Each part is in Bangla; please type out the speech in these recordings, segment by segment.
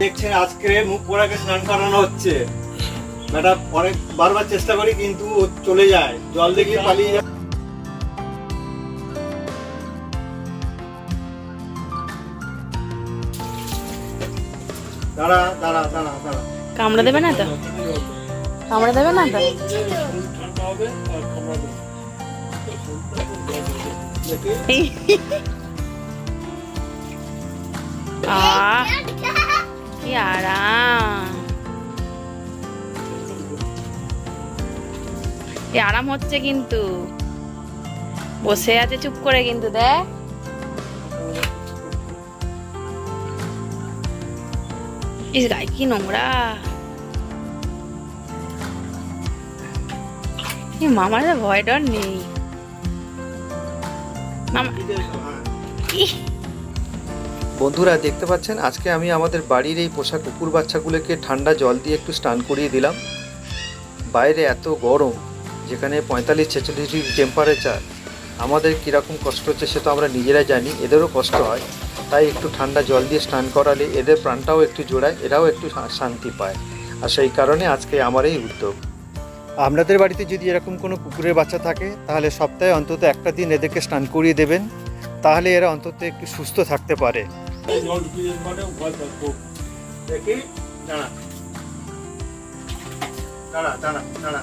দেখছেন আজকে মুখ পোড়াকে স্নান করানো হচ্ছে। বেটা অনেক বারবার চেষ্টা করি কিন্তু ও চলে যায়, জল দেখে পালিয়ে যায়। দাঁড়া দাঁড়া দাঁড়া দাঁড়া, কামড়া দেবে না তো? কামড়া দেবে না তো? কি আরাম, কি আরাম হচ্ছে কিন্তু। বসে আছে চুপ করে কিন্তু, দেখ ইস গায়ে কি নোংরা। মামার ভয় ডর নেই। মামা বন্ধুরা দেখতে পাচ্ছেন আজকে আমি আমাদের বাড়ির এই পোষা কুকুর বাচ্চাগুলোকে ঠান্ডা জল দিয়ে একটু স্নান করিয়ে দিলাম। বাইরে এত গরম, যেখানে 45-46 ডিগ্রি টেম্পারেচার, আমাদের কীরকম কষ্ট হচ্ছে সে তো আমরা নিজেরাই জানি, এদেরও কষ্ট হয়। তাই একটু ঠান্ডা জল দিয়ে স্নান করালে এদের প্রাণটাও একটু জোড়ায়, এরাও একটু শান্তি পায়। আর সেই কারণে আজকে আমার এই উদ্যোগ। আপনাদের বাড়িতে যদি এরকম কোনো কুকুরের বাচ্চা থাকে তাহলে সপ্তাহে অন্তত একটা দিন এদেরকে স্নান করিয়ে দেবেন, তাহলে এরা অন্তত একটু সুস্থ থাকতে পারে। দেখি দাঁড়া দাঁড়া দাঁড়া দাঁড়া,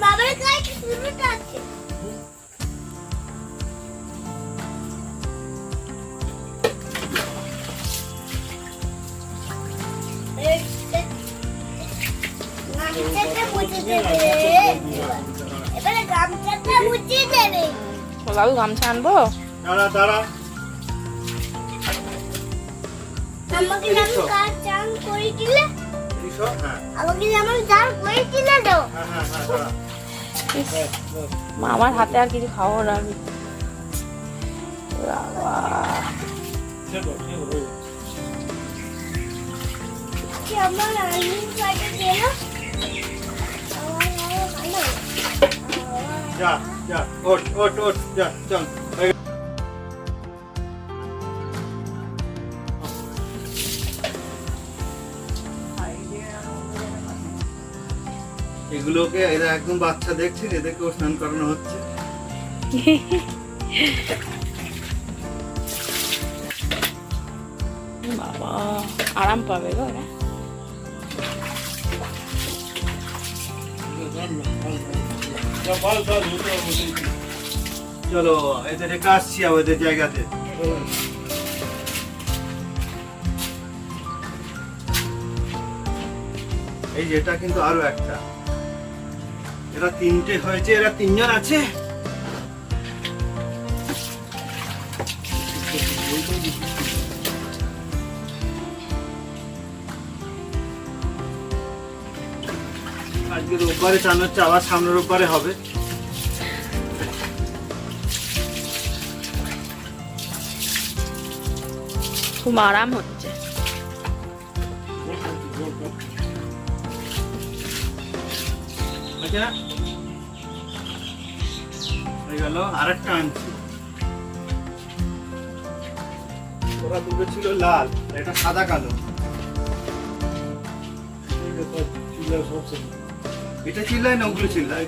বাবার গায়ে শুরুটা আছে। এবারে গামছাটা মুছিয়ে দেবে। বাবু গামছা আনবো? দাঁড়া দাঁড়া, আমাকে যেমন কাজ চান করে দিলে, হ্যাঁ আমাকে যেমন চান করে দিলে তো। হ্যাঁ হ্যাঁ হ্যাঁ দাঁড়া। আমার হাতে আর কিছু খাবো না আমি। বাবা আমার আলু কাটে দিল। যা যা, ওঠ ওঠ ওঠ, যা চল। এগুলোকে এরা একদম বাচ্চা দেখছেন, এদেরকেও স্নান করানো হচ্ছে। বাবা আরাম পাবে গো এরা। চলো এদের রেখে আসছি আমাদের জায়গাতে। এই যে এটা কিন্তু আরো একটা, এরা তিনটে হয়েছে, এরা তিনজন আছে। আজকে রোববারে চান হচ্ছে, আবার সামনের রোববারে হবে। খুব আরাম হচ্ছে। আচ্ছা হয়ে গেল, আরেকটা আনছি। ওরা দুটো ছিল লাল, এটা সাদা কালো। এটা চিল্লায় না, ওগুলো চিল্লায়।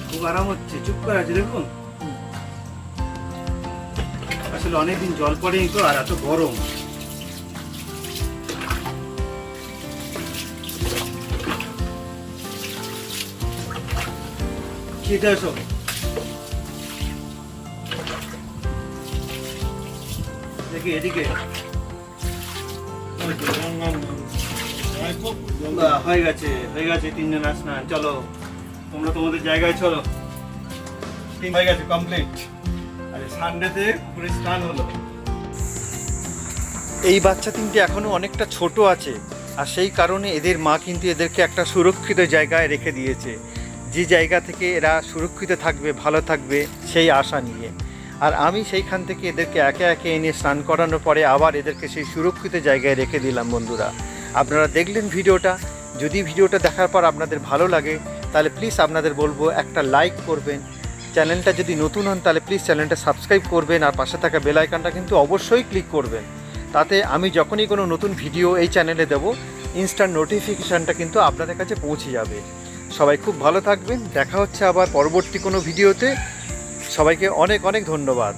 খুব আরাম হচ্ছে, চুপ করে আছে দেখুন। আসলে অনেকদিন জল পড়েনি তো, আর এত গরম। খেতে আসো। দেখি এদিকে হয়ে গেছে 3 জনের স্নান। চলো তোমরা তোমাদের জায়গায় চলো। হয়ে গেছে কমপ্লিট। আর সানডেতে পুরো স্নান হলো। এই বাচ্চা তিনটে এখনও অনেকটা ছোট আছে, আর সেই কারণে এদের মা কিন্তু এদেরকে একটা সুরক্ষিত জায়গায় রেখে দিয়েছে, যে জায়গা থেকে এরা সুরক্ষিত থাকবে, ভালো থাকবে সেই আশা নিয়ে। আর আমি সেইখান থেকে এদেরকে একে একে এনে স্নান করানোর পরে আবার এদেরকে সেই সুরক্ষিত জায়গায় রেখে দিলাম। বন্ধুরা, আপনারা দেখলেন ভিডিওটা। যদি ভিডিওটা দেখার পর আপনাদের ভালো লাগে তাহলে প্লিজ আপনাদের বলবো একটা লাইক করবেন। চ্যানেলটা যদি নতুন হন তাহলে প্লিজ চ্যানেলটা সাবস্ক্রাইব করবেন, আর পাশে থাকা বেল আইকনটা কিন্তু অবশ্যই ক্লিক করবেন। তাতে আমি যখনই কোনো নতুন ভিডিও এই চ্যানেলে দেব, ইনস্ট্যান্ট নোটিফিকেশানটা কিন্তু আপনাদের কাছে পৌঁছে যাবে। সবাই খুব ভালো থাকবেন। দেখা হচ্ছে আবার পরবর্তী কোনো ভিডিওতে। সবাইকে অনেক অনেক ধন্যবাদ।